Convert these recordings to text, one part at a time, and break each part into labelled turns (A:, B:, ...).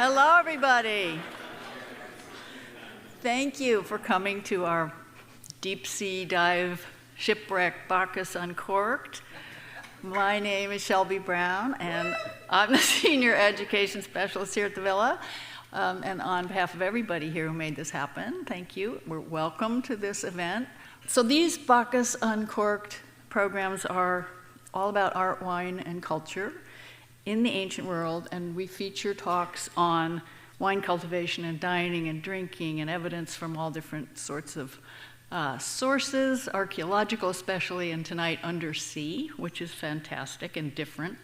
A: Hello, everybody. Thank you for coming to our deep sea dive shipwreck, Bacchus Uncorked. My name is Shelby Brown, and I'm the Senior Education Specialist here at the Villa. And on behalf of everybody here who made this happen, thank you. We're welcome to this event. So these Bacchus Uncorked programs are all about art, wine, and culture in the ancient world, and we feature talks on wine cultivation and dining and drinking and evidence from all different sorts of sources, archaeological especially, and tonight undersea, which is fantastic and different.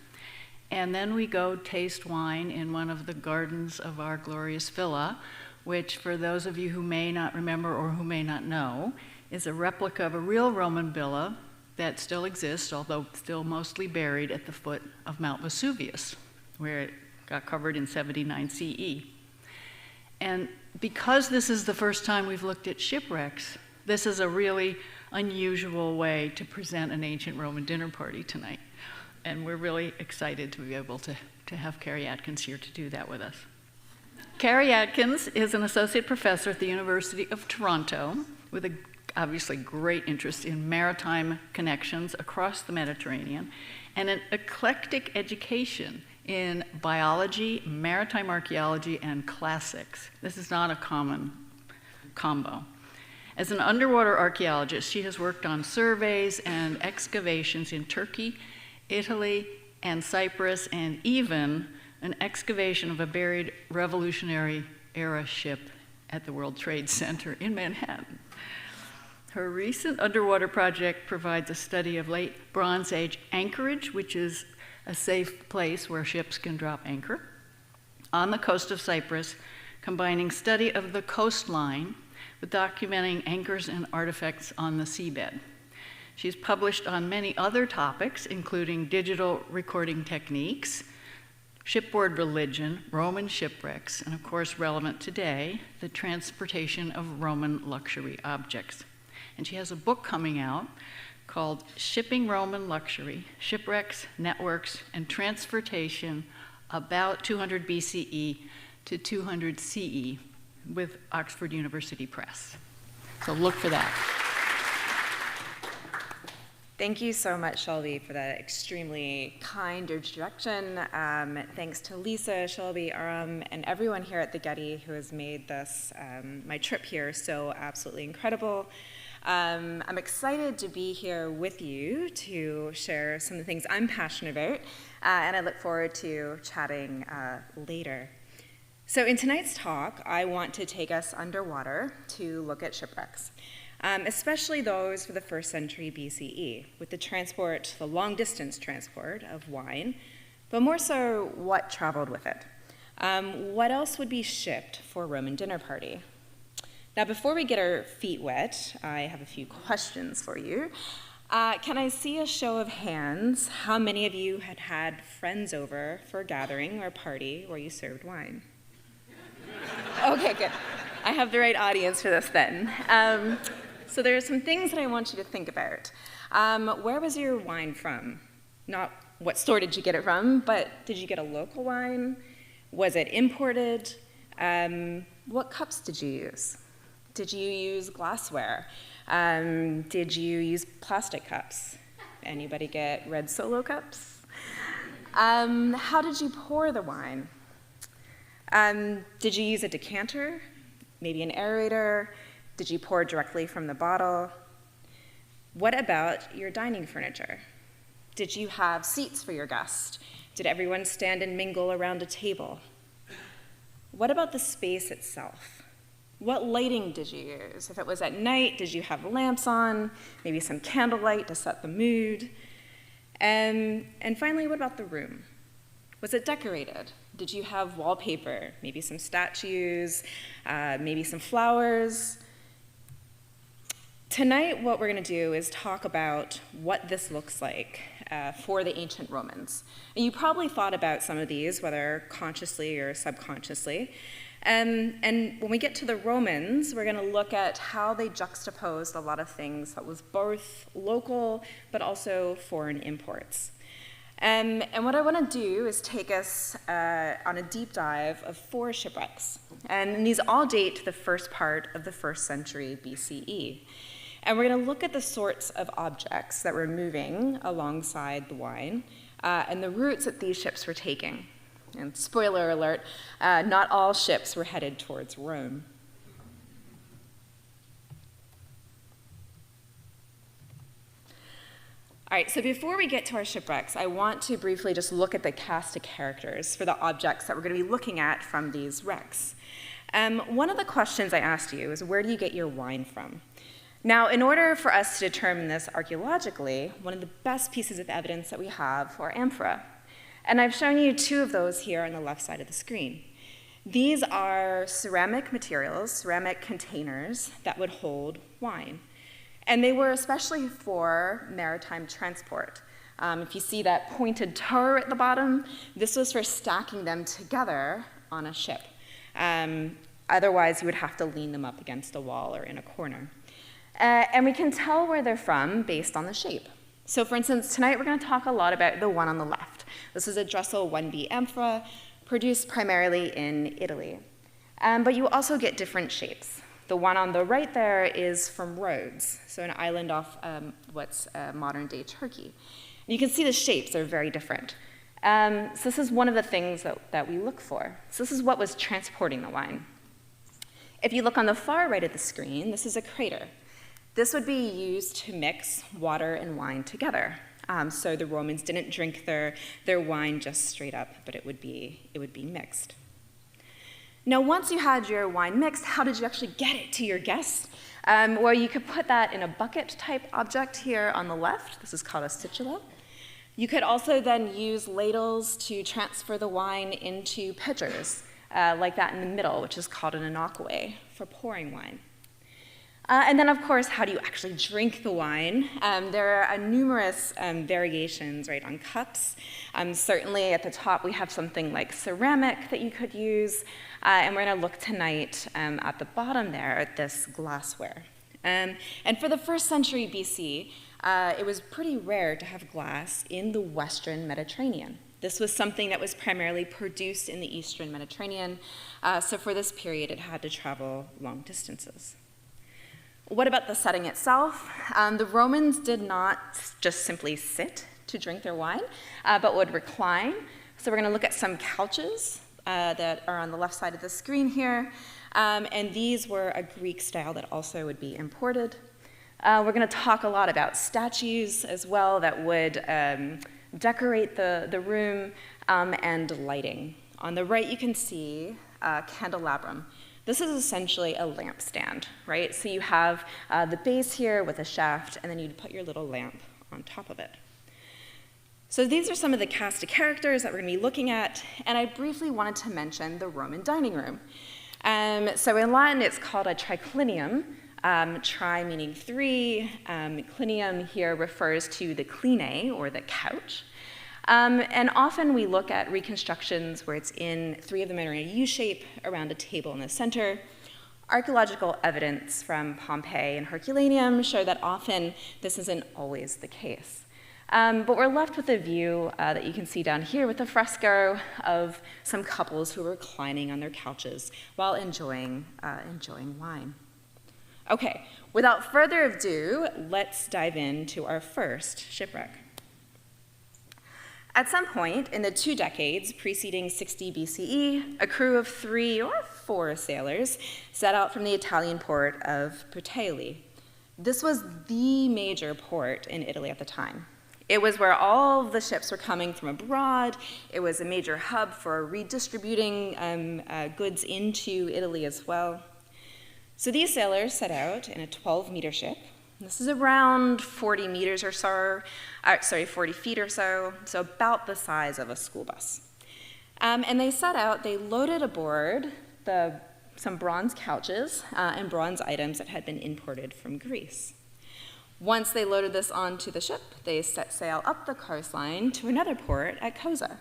A: And then we go taste wine in one of the gardens of our glorious villa, which for those of you who may not remember or who may not know, is a replica of a real Roman villa that still exists, although still mostly buried at the foot of Mount Vesuvius, where it got covered in 79 CE. And because this is the first time we've looked at shipwrecks, this is a really unusual way to present an ancient Roman dinner party tonight. And we're really excited to be able to have Carrie Atkins here to do that with us. Carrie Atkins is an associate professor at the University of Toronto with a obviously great interest in maritime connections across the Mediterranean and an eclectic education in biology, maritime archaeology, and classics. This is not a common combo. As an underwater archaeologist, she has worked on surveys and excavations in Turkey, Italy, and Cyprus, and even an excavation of a buried Revolutionary Era ship at the World Trade Center in Manhattan. Her recent underwater project provides a study of late Bronze Age anchorage, which is a safe place where ships can drop anchor, on the coast of Cyprus, combining study of the coastline with documenting anchors and artifacts on the seabed. She's published on many other topics, including digital recording techniques, shipboard religion, Roman shipwrecks, and of course relevant today, the transportation of Roman luxury objects. And she has a book coming out called Shipping Roman Luxury, Shipwrecks, Networks, and Transportation about 200 BCE to 200 CE with Oxford University Press. So look for that.
B: Thank you so much, Shelby, for that extremely kind introduction. Thanks to Lisa, Shelby, Aram, and everyone here at the Getty who has made this, my trip here, so absolutely incredible. I'm excited to be here with you to share some of the things I'm passionate about, and I look forward to chatting later. So in tonight's talk, I want to take us underwater to look at shipwrecks, especially those for the 1st century BCE, with the long-distance transport of wine, but more so what traveled with it. What else would be shipped for a Roman dinner party? Now, before we get our feet wet, I have a few questions for you. Can I see a show of hands? How many of you had friends over for a gathering or a party where you served wine? Okay, good. I have the right audience for this then. So there are some things that I want you to think about. Where was your wine from? Not what store did you get it from, but did you get a local wine? Was it imported? What cups did you use? Did you use glassware? Did you use plastic cups? Anybody get red Solo cups? How did you pour the wine? Did you use a decanter? Maybe an aerator? Did you pour directly from the bottle? What about your dining furniture? Did you have seats for your guests? Did everyone stand and mingle around a table? What about the space itself? What lighting did you use? If it was at night, did you have lamps on? Maybe some candlelight to set the mood? And finally, what about the room? Was it decorated? Did you have wallpaper? Maybe some statues, maybe some flowers? Tonight, what we're going to do is talk about what this looks like for the ancient Romans. And you probably thought about some of these, whether consciously or subconsciously. And when we get to the Romans, we're going to look at how they juxtaposed a lot of things that was both local but also foreign imports. And what I want to do is take us on a deep dive of 4 shipwrecks. And these all date to the first part of the 1st century BCE. And we're going to look at the sorts of objects that were moving alongside the wine and the routes that these ships were taking. And spoiler alert, not all ships were headed towards Rome. All right, so before we get to our shipwrecks, I want to briefly just look at the cast of characters for the objects that we're going to be looking at from these wrecks. One of the questions I asked you is, where do you get your wine from? Now, in order for us to determine this archaeologically, one of the best pieces of evidence that we have are amphora. And I've shown you 2 of those here on the left side of the screen. These are ceramic materials, ceramic containers that would hold wine. And they were especially for maritime transport. If you see that pointed toe at the bottom, this was for stacking them together on a ship. Otherwise, you would have to lean them up against a wall or in a corner. And we can tell where they're from based on the shape. So for instance, tonight we're going to talk a lot about the one on the left. This is a Dressel 1B amphora, produced primarily in Italy. But you also get different shapes. The one on the right there is from Rhodes, so an island off what's modern-day Turkey. And you can see the shapes are very different. So this is one of the things that we look for. So this is what was transporting the wine. If you look on the far right of the screen, this is a crater. This would be used to mix water and wine together. So the Romans didn't drink their wine just straight up, but it would be mixed. Now, once you had your wine mixed, how did you actually get it to your guests? Well, you could put that in a bucket-type object here on the left. This is called a situla. You could also then use ladles to transfer the wine into pitchers, like that in the middle, which is called an inocuae for pouring wine. And then, of course, how do you actually drink the wine? There are numerous variations, right, on cups. Certainly at the top, we have something like ceramic that you could use. And we're going to look tonight at the bottom there at this glassware. And for the 1st century BC, it was pretty rare to have glass in the Western Mediterranean. This was something that was primarily produced in the Eastern Mediterranean. So for this period, it had to travel long distances. What about the setting itself? The Romans did not just simply sit to drink their wine, but would recline. So we're going to look at some couches that are on the left side of the screen here. And these were a Greek style that also would be imported. We're going to talk a lot about statues as well that would decorate the room and lighting. On the right, you can see a candelabrum. This is essentially a lampstand, right? So you have the base here with a shaft, and then you'd put your little lamp on top of it. So these are some of the cast of characters that we're going to be looking at, and I briefly wanted to mention the Roman dining room. So in Latin, it's called a triclinium, tri meaning 3. Clinium here refers to the clinae, or the couch. And often we look at reconstructions where it's in 3 of them are in a U shape around a table in the center. Archaeological evidence from Pompeii and Herculaneum show that often this isn't always the case. But we're left with a view that you can see down here with a fresco of some couples who are reclining on their couches while enjoying wine. Okay, without further ado, let's dive into our first shipwreck. At some point in the 2 decades preceding 60 BCE, a crew of 3 or 4 sailors set out from the Italian port of Puteoli. This was the major port in Italy at the time. It was where all the ships were coming from abroad. It was a major hub for redistributing goods into Italy as well. So these sailors set out in a 12-meter ship. This is around 40 meters or so, 40 feet or so, so about the size of a school bus. And they set out, they loaded aboard some bronze couches and bronze items that had been imported from Greece. Once they loaded this onto the ship, they set sail up the coastline to another port at Cosa.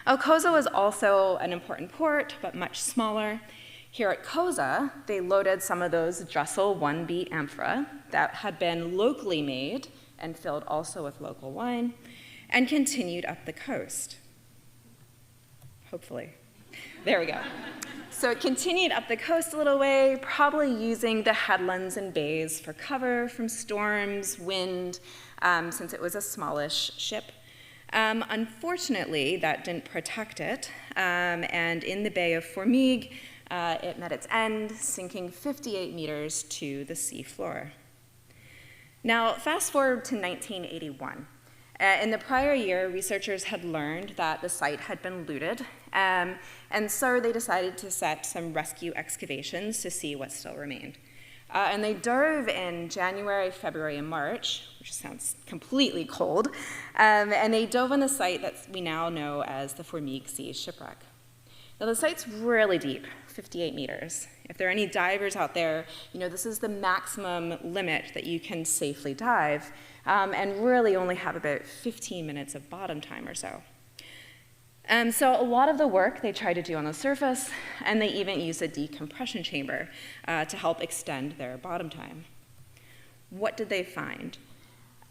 B: Cosa was also an important port, but much smaller. Here at Cosa, they loaded some of those Dressel 1B amphora that had been locally made and filled also with local wine. and continued up the coast. Hopefully. There we go. So it continued up the coast a little way, probably using the headlands and bays for cover from storms, wind, since it was a smallish ship. Unfortunately, that didn't protect it, and in the Bay of Fourmigue, it met its end, sinking 58 meters to the sea floor. Now, fast forward to 1981. In the prior year, researchers had learned that the site had been looted, and so they decided to set some rescue excavations to see what still remained. And they dove in January, February, and March, which sounds completely cold, and they dove on the site that we now know as the Fourmigue C shipwreck. Now, the site's really deep, 58 meters. If there are any divers out there, you know this is the maximum limit that you can safely dive, and really only have about 15 minutes of bottom time or so. So a lot of the work they tried to do on the surface, and they even used a decompression chamber to help extend their bottom time. What did they find?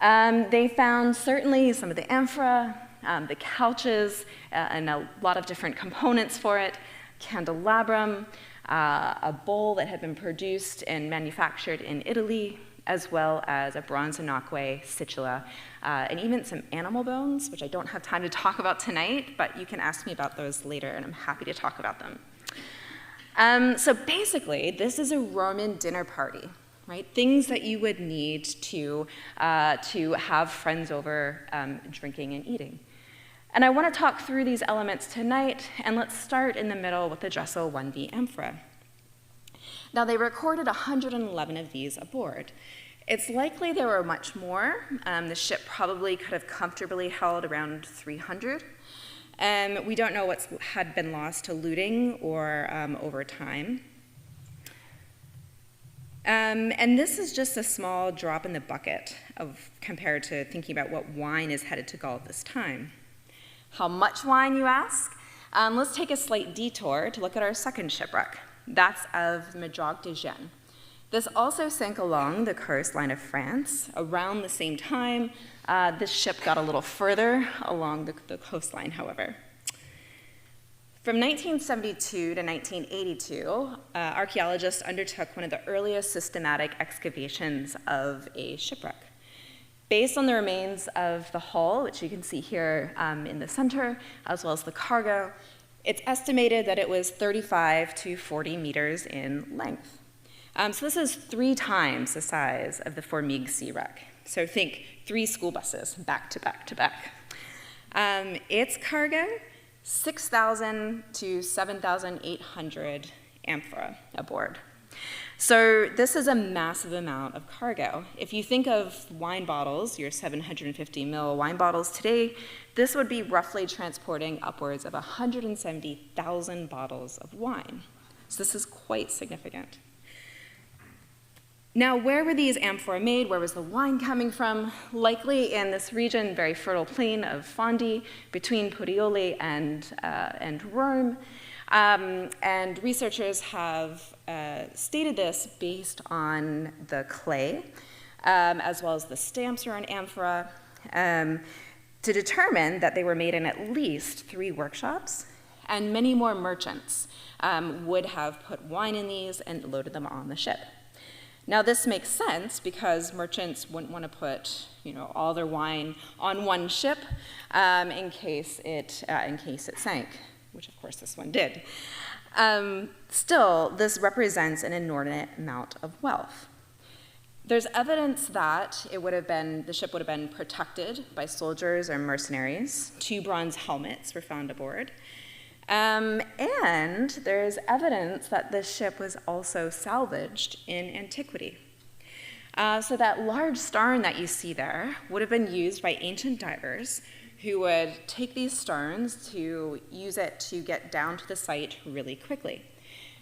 B: They found certainly some of the amphora, the couches, and a lot of different components for it, candelabrum, a bowl that had been produced and manufactured in Italy, as well as a bronze inoque, situla, and even some animal bones, which I don't have time to talk about tonight, but you can ask me about those later, and I'm happy to talk about them. So basically, this is a Roman dinner party, right? Things that you would need to have friends over drinking and eating. And I want to talk through these elements tonight, and let's start in the middle with the Dressel 1B amphora. Now, they recorded 111 of these aboard. It's likely there were much more. The ship probably could have comfortably held around 300. We don't know what had been lost to looting or over time. And this is just a small drop in the bucket compared to thinking about what wine is headed to Gaul at this time. How much wine, you ask? Let's take a slight detour to look at our second shipwreck. That's of Madrague de Giens. This also sank along the coastline of France. Around the same time, this ship got a little further along the coastline, however. From 1972 to 1982, archaeologists undertook one of the earliest systematic excavations of a shipwreck. Based on the remains of the hull, which you can see here in the center, as well as the cargo, it's estimated that it was 35 to 40 meters in length. So this is 3 times the size of the Fourmigue C wreck. So think 3 school buses back to back to back. Its cargo, 6,000 to 7,800 amphora aboard. So this is a massive amount of cargo. If you think of wine bottles, your 750 ml wine bottles today, this would be roughly transporting upwards of 170,000 bottles of wine. So this is quite significant. Now, where were these amphora made? Where was the wine coming from? Likely in this region, very fertile plain of Fondi, between Puteoli and Rome. And researchers have stated this based on the clay, as well as the stamps around amphora, to determine that they were made in at least 3 workshops, and many more merchants would have put wine in these and loaded them on the ship. Now, this makes sense because merchants wouldn't want to put, all their wine on one ship in case it sank, which of course this one did. Still, this represents an inordinate amount of wealth. There's evidence that the ship would have been protected by soldiers or mercenaries. 2 bronze helmets were found aboard. And there's evidence that this ship was also salvaged in antiquity. So that large starn that you see there would have been used by ancient divers who would take these starns to use it to get down to the site really quickly.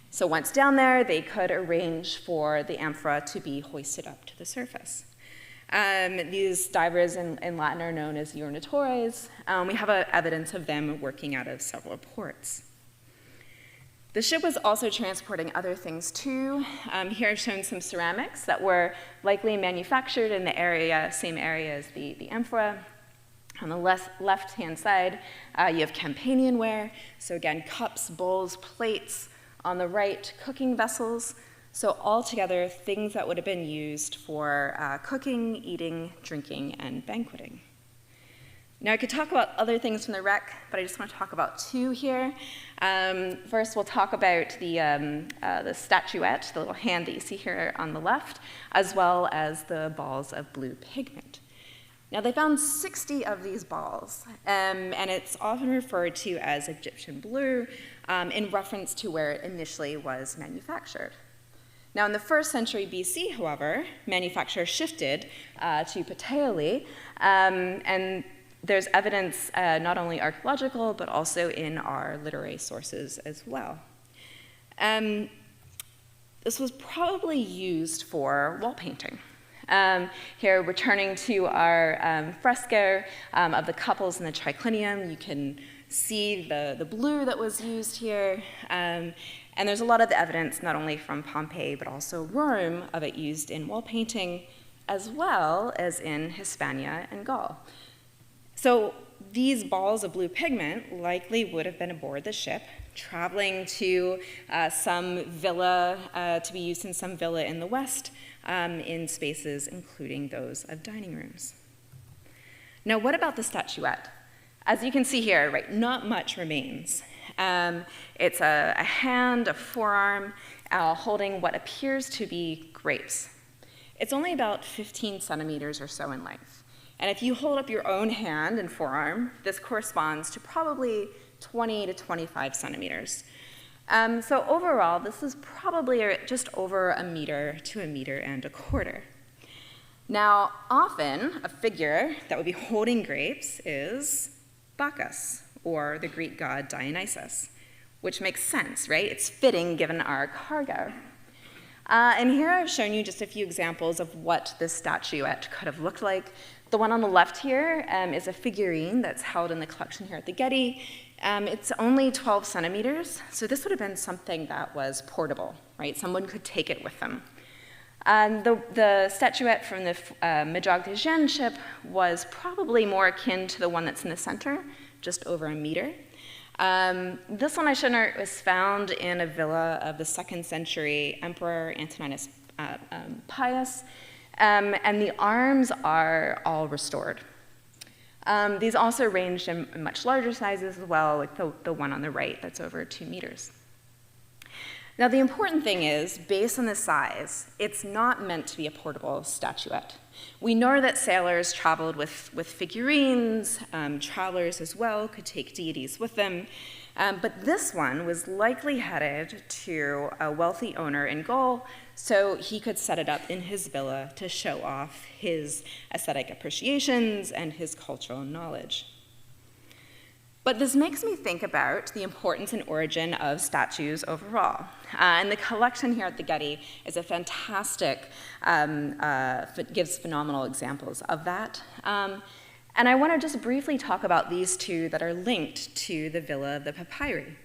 B: So once down there, they could arrange for the amphora to be hoisted up to the surface. These divers in Latin are known as jornatores. We have evidence of them working out of several ports. The ship was also transporting other things too. Here I've shown some ceramics that were likely manufactured in the same area as the amphora. On the left-hand side, you have Campanian ware. So again, cups, bowls, plates. On the right, cooking vessels. So altogether, things that would have been used for cooking, eating, drinking, and banqueting. Now, I could talk about other things from the wreck, but I just want to talk about two here. First, we'll talk about the statuette, the little hand that you see here on the left, as well as the balls of blue pigment. Now, they found 60 of these balls, and it's often referred to as Egyptian blue in reference to where it initially was manufactured. Now, in the 1st century BC, however, manufacture shifted to Puteoli, and there's evidence not only archaeological, but also in our literary sources as well. This was probably used for wall painting. Here, returning to our fresco of the couples in the triclinium, you can see the blue that was used here. And there's a lot of evidence, not only from Pompeii, but also Rome, of it used in wall painting, as well as in Hispania and Gaul. So these balls of blue pigment likely would have been aboard the ship, traveling to some villa, to be used in some villa in the west, in spaces including those of dining rooms. Now, what about the statuette? As you can see here, right, not much remains. It's a hand, a forearm, holding what appears to be grapes. It's only about 15 centimeters or so in length. And if you hold up your own hand and forearm, this corresponds to probably 20 to 25 centimeters. So overall, this is probably just over a meter to a meter and a quarter. Now, often, a figure that would be holding grapes is Bacchus, or the Greek god Dionysus, which makes sense, right? It's fitting given our cargo. And here I've shown you just a few examples of what this statuette could have looked like. The one on the left here is a figurine that's held in the collection here at the Getty. It's only 12 centimeters, so this would have been something that was portable, right? Someone could take it with them. The statuette from the Madrague de Giens ship was probably more akin to the one that's in the center, just over a meter. This one I showed her was found in a villa of the 2nd century Emperor Antoninus Pius, and the arms are all restored. These also ranged in much larger sizes as well, like the one on the right that's over 2 meters. Now, the important thing is, based on the size, it's not meant to be a portable statuette. We know that sailors traveled with figurines, travelers as well could take deities with them, but this one was likely headed to a wealthy owner in Gaul, so he could set it up in his villa to show off his aesthetic appreciations and his cultural knowledge. But this makes me think about the importance and origin of statues overall. And the collection here at the Getty is a fantastic, gives phenomenal examples of that. And I want to just briefly talk about these two that are linked to the Villa of the Papyri.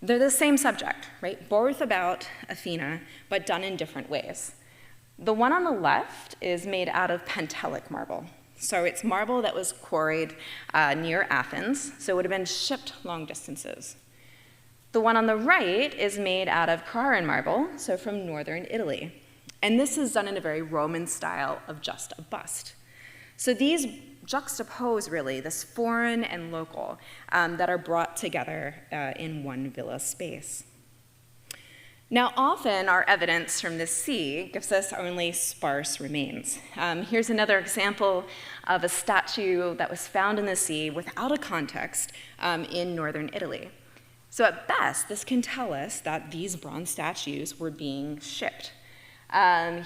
B: They're the same subject, right? Both about Athena, but done in different ways. The one on the left is made out of Pentelic marble. So it's marble that was quarried near Athens, so it would have been shipped long distances. The one on the right is made out of Carrara marble, so from northern Italy. And this is done in a very Roman style of just a bust. So these juxtapose, really, this foreign and local that are brought together in one villa space. Now, often our evidence from the sea gives us only sparse remains. Here's another example of a statue that was found in the sea without a context in northern Italy. So at best, this can tell us that these bronze statues were being shipped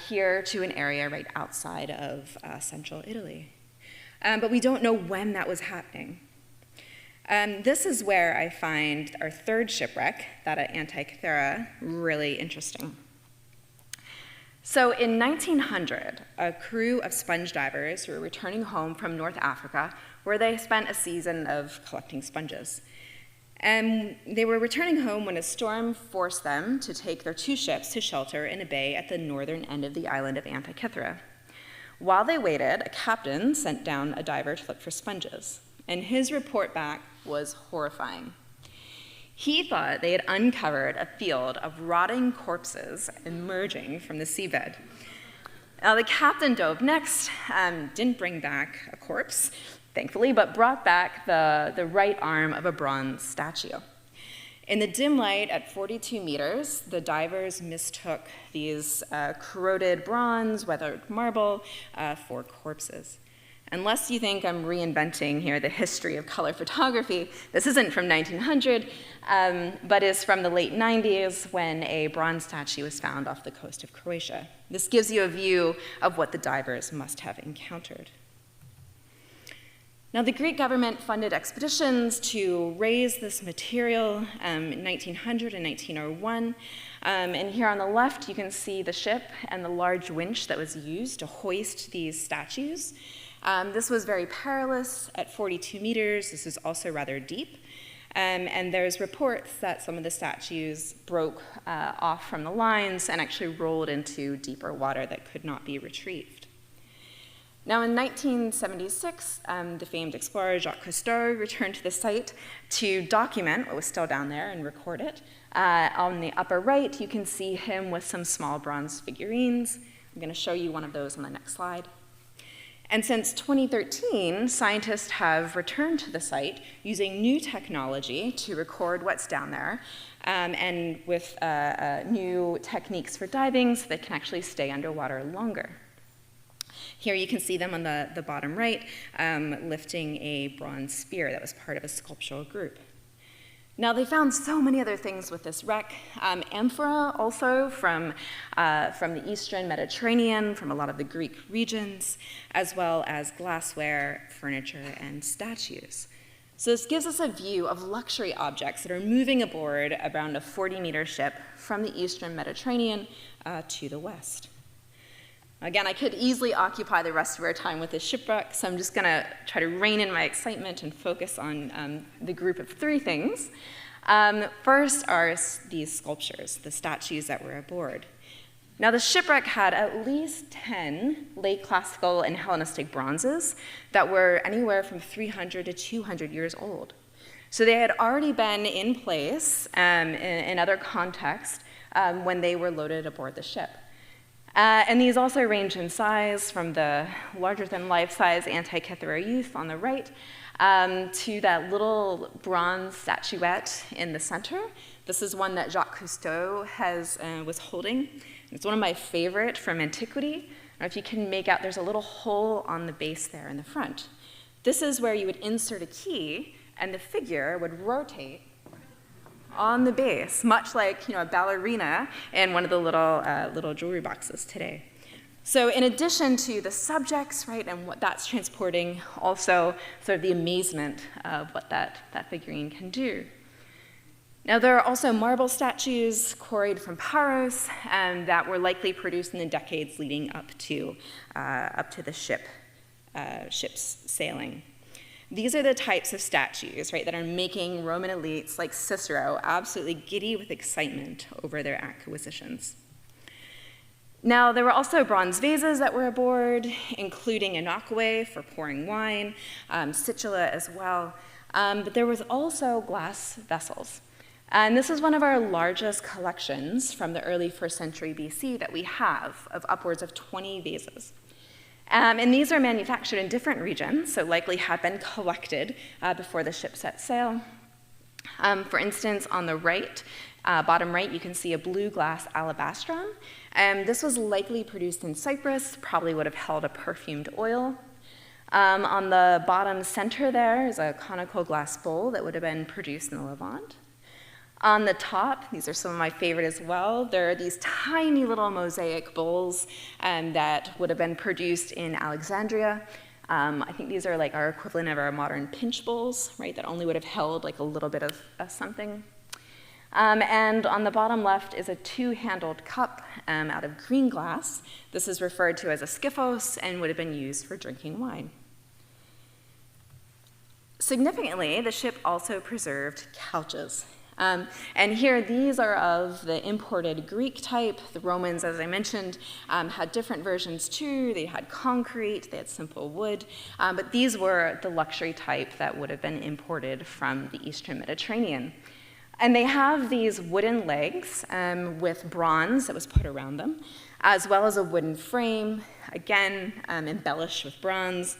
B: here to an area right outside of central Italy. But we don't know when that was happening. This is where I find our third shipwreck, that at Antikythera, really interesting. So in 1900, a crew of sponge divers were returning home from North Africa, where they spent a season of collecting sponges. And they were returning home when a storm forced them to take their 2 ships to shelter in a bay at the northern end of the island of Antikythera. While they waited, a captain sent down a diver to look for sponges. and his report back was horrifying. He thought they had uncovered a field of rotting corpses emerging from the seabed. Now, the captain dove next, didn't bring back a corpse, thankfully, but brought back the right arm of a bronze statue. In the dim light at 42 meters, the divers mistook these corroded bronze, weathered marble, for corpses. Unless you think I'm reinventing here the history of color photography, this isn't from 1900, but is from the late 90s when a bronze statue was found off the coast of Croatia. This gives you a view of what the divers must have encountered. Now, the Greek government funded expeditions to raise this material in 1900 and 1901. And here on the left, you can see the ship and the large winch that was used to hoist these statues. This was very perilous at 42 meters. This is also rather deep. And there's reports that some of the statues broke off from the lines and actually rolled into deeper water that could not be retrieved. Now, in 1976, the famed explorer Jacques Cousteau returned to the site to document what was still down there and record it. On the upper right, you can see him with some small bronze figurines. I'm going to show you one of those on the next slide. And since 2013, scientists have returned to the site using new technology to record what's down there, and with new techniques for diving so they can actually stay underwater longer. Here you can see them on the bottom right, lifting a bronze spear that was part of a sculptural group. Now, they found so many other things with this wreck. Amphora, also from the Eastern Mediterranean, from a lot of the Greek regions, as well as glassware, furniture, and statues. So this gives us a view of luxury objects that are moving aboard around a 40-meter ship from the Eastern Mediterranean to the west. Again, I could easily occupy the rest of our time with this shipwreck, so I'm just going to try to rein in my excitement and focus on the group of three things. First are these sculptures, the statues that were aboard. Now, the shipwreck had at least 10 late classical and Hellenistic bronzes that were anywhere from 300 to 200 years old. So they had already been in place in other contexts when they were loaded aboard the ship. And these also range in size from the larger-than-life-size Antikythera youth on the right to that little bronze statuette in the center. This is one that Jacques Cousteau was holding. It's one of my favorite from antiquity. I don't know if you can make out, there's a little hole on the base there in the front. This is where you would insert a key, and the figure would rotate on the base, much like a ballerina in one of the little jewelry boxes today. So in addition to the subjects, right, and what that's transporting, also sort of the amazement of what that figurine can do. Now, there are also marble statues quarried from Paros that were likely produced in the decades leading up to the ship's sailing. These are the types of statues, right, that are making Roman elites like Cicero absolutely giddy with excitement over their acquisitions. Now, there were also bronze vases that were aboard, including inocuae for pouring wine, situla as well, but there was also glass vessels. And this is one of our largest collections from the early 1st century BC that we have of upwards of 20 vases. And these are manufactured in different regions, so likely have been collected before the ship set sail. For instance, on the right, bottom right, you can see a blue glass alabastron. This was likely produced in Cyprus, probably would have held a perfumed oil. On the bottom center there is a conical glass bowl that would have been produced in the Levant. On the top, these are some of my favorite as well, there are these tiny little mosaic bowls that would have been produced in Alexandria. I think these are like our equivalent of our modern pinch bowls, right, that only would have held like a little bit of something. And on the bottom left is a two-handled cup out of green glass. This is referred to as a skyphos and would have been used for drinking wine. Significantly, the ship also preserved couches. And here, these are of the imported Greek type. The Romans, as I mentioned, had different versions too. They had concrete, they had simple wood, but these were the luxury type that would have been imported from the Eastern Mediterranean. And they have these wooden legs with bronze that was put around them, as well as a wooden frame, again, embellished with bronze.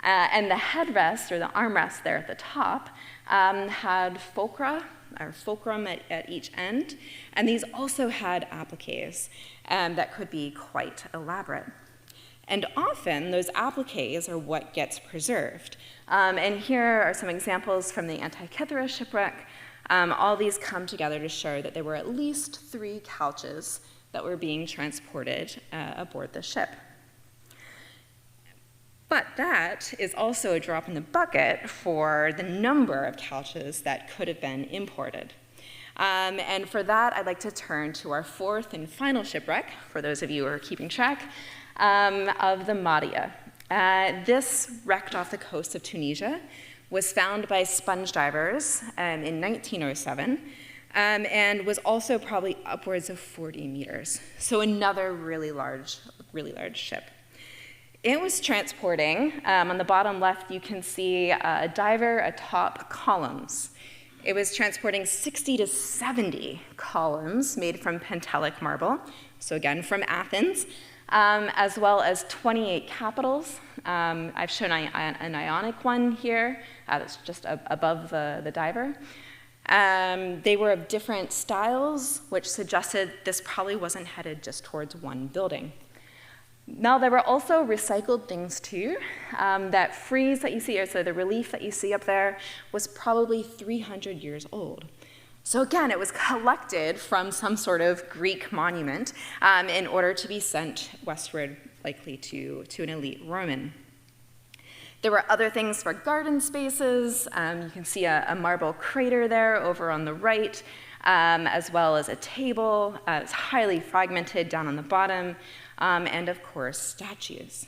B: And the headrest, or the armrest there at the top, had fulcrum at each end, and these also had appliques that could be quite elaborate. And often, those appliques are what gets preserved. And here are some examples from the Antikythera shipwreck. All these come together to show that there were at least 3 couches that were being transported aboard the ship. But that is also a drop in the bucket for the number of couches that could have been imported. And for that, I'd like to turn to our 4th and final shipwreck, for those of you who are keeping track, of the Mahdia. This wrecked off the coast of Tunisia, was found by sponge divers in 1907, and was also probably upwards of 40 meters. So another really large ship. It was transporting, on the bottom left you can see a diver atop columns. It was transporting 60 to 70 columns made from Pentelic marble, so again from Athens, as well as 28 capitals. I've shown an ionic one here that's just above the diver. They were of different styles, which suggested this probably wasn't headed just towards one building. Now, there were also recycled things too. That frieze that you see, or so the relief that you see up there, was probably 300 years old. So again, it was collected from some sort of Greek monument in order to be sent westward, likely to an elite Roman. There were other things for garden spaces. You can see a marble crater there over on the right, as well as a table. It's highly fragmented down on the bottom. And of course, statues.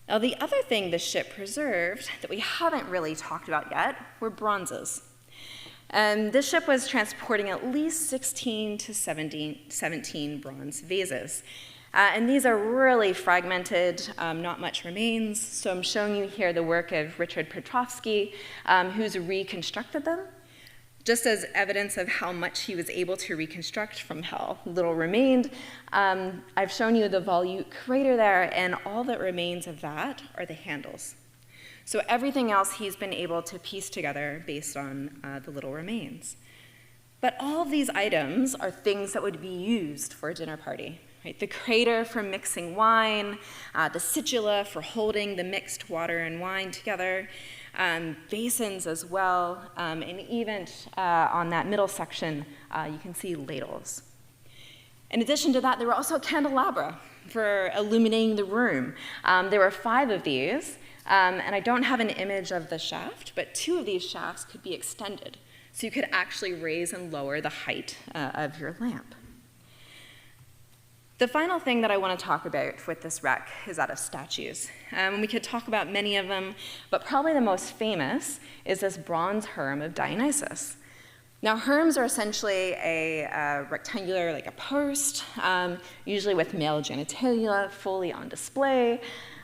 B: Now, the other thing the ship preserved that we haven't really talked about yet were bronzes. This ship was transporting at least 16 to 17 bronze vases. And these are really fragmented, not much remains. So I'm showing you here the work of Richard Petrovsky, who's reconstructed them. Just as evidence of how much he was able to reconstruct from how little remained, I've shown you the volute crater there, and all that remains of that are the handles. So everything else he's been able to piece together based on the little remains. But all of these items are things that would be used for a dinner party. Right? The crater for mixing wine, the situla for holding the mixed water and wine together, basins as well, and even on that middle section, you can see ladles. In addition to that, there were also candelabra for illuminating the room. There were 5 of these, and I don't have an image of the shaft, but 2 of these shafts could be extended, so you could actually raise and lower the height of your lamp. The final thing that I want to talk about with this wreck is that of statues. We could talk about many of them, but probably the most famous is this bronze herm of Dionysus. Now, herms are essentially a rectangular, like a post, usually with male genitalia fully on display.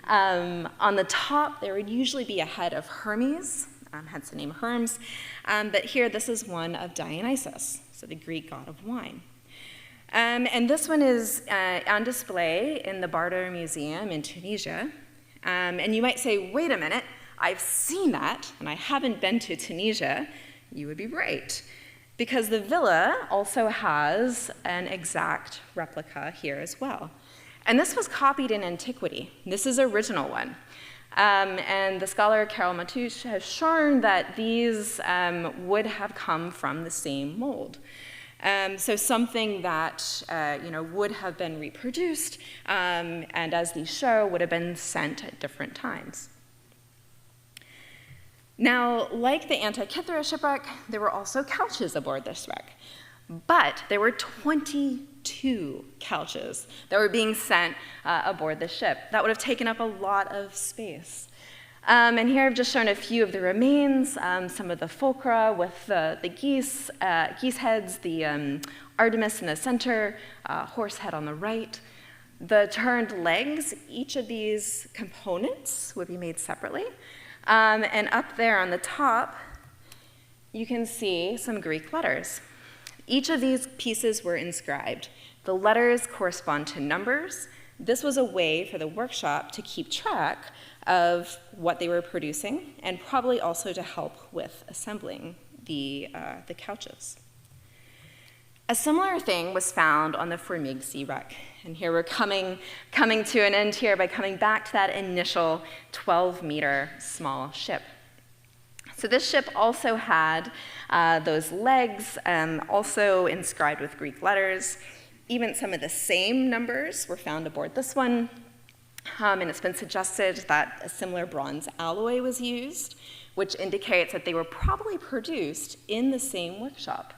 B: On the top, there would usually be a head of Hermes, hence the name Hermes, but here this is one of Dionysus, so the Greek god of wine. And this one is on display in the Bardo Museum in Tunisia. And you might say, wait a minute, I've seen that, and I haven't been to Tunisia. You would be right, because the villa also has an exact replica here as well. And this was copied in antiquity. This is the original one. And the scholar Carole Matouche has shown that these would have come from the same mold. So something that would have been reproduced, and as these show, would have been sent at different times. Now, like the Antikythera shipwreck, there were also couches aboard this wreck, but there were 22 couches that were being sent aboard the ship. That would have taken up a lot of space. And here I've just shown a few of the remains, some of the fulcra with the geese heads, the Artemis in the center, horse head on the right. The turned legs, each of these components would be made separately. And up there on the top, you can see some Greek letters. Each of these pieces were inscribed. The letters correspond to numbers. This was a way for the workshop to keep track of what they were producing, and probably also to help with assembling the couches. A similar thing was found on the Fourmigue C wreck. And here we're coming to an end here by coming back to that initial 12-meter small ship. So this ship also had those legs, also inscribed with Greek letters. Even some of the same numbers were found aboard this one. And it's been suggested that a similar bronze alloy was used, which indicates that they were probably produced in the same workshop.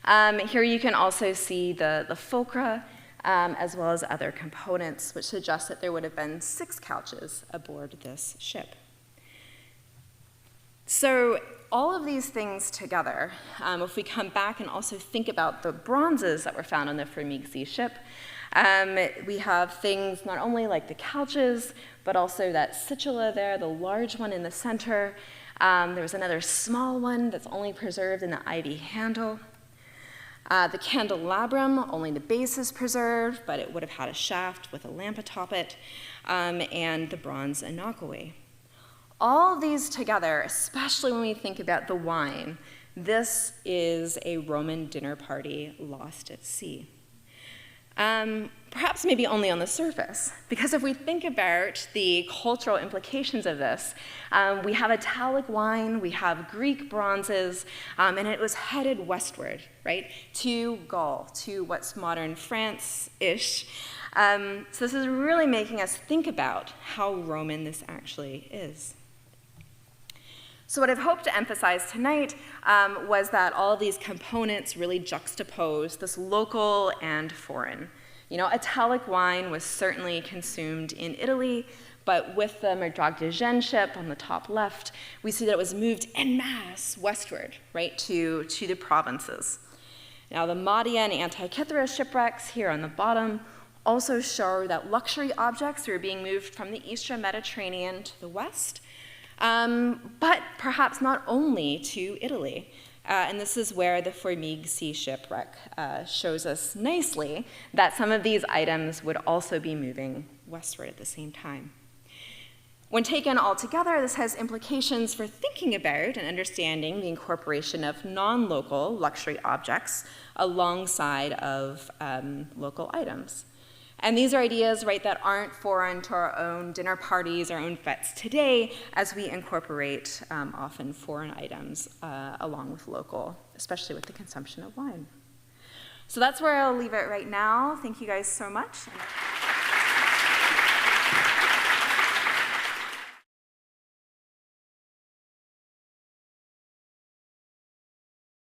B: Here you can also see the fulcra, as well as other components, which suggest that there would have been 6 couches aboard this ship. So all of these things together, if we come back and also think about the bronzes that were found on the Fourmigue C ship, we have things not only like the couches, but also that situla there, the large one in the center. There was another small one that's only preserved in the ivy handle. The candelabrum, only the base is preserved, but it would have had a shaft with a lamp atop it, and the bronze inoculae. All of these together, especially when we think about the wine, this is a Roman dinner party lost at sea. Perhaps maybe only on the surface, because if we think about the cultural implications of this, we have Italic wine, we have Greek bronzes, and it was headed westward, right, to Gaul, to what's modern France-ish. So this is really making us think about how Roman this actually is. So what I've hoped to emphasize tonight was that all of these components really juxtapose this local and foreign. You know, Italic wine was certainly consumed in Italy, but with the Madrague de Giens ship on the top left, we see that it was moved en masse westward, right, to the provinces. Now, the Mahdia and Antikythera shipwrecks here on the bottom also show that luxury objects were being moved from the Eastern Mediterranean to the west, but perhaps not only to Italy. And this is where the Fourmigue C shipwreck shows us nicely that some of these items would also be moving westward at the same time. When taken all together, this has implications for thinking about and understanding the incorporation of non-local luxury objects alongside of local items. And these are ideas, right, that aren't foreign to our own dinner parties, our own fetes today, as we incorporate often foreign items along with local, especially with the consumption of wine. So that's where I'll leave it right now. Thank you guys so much.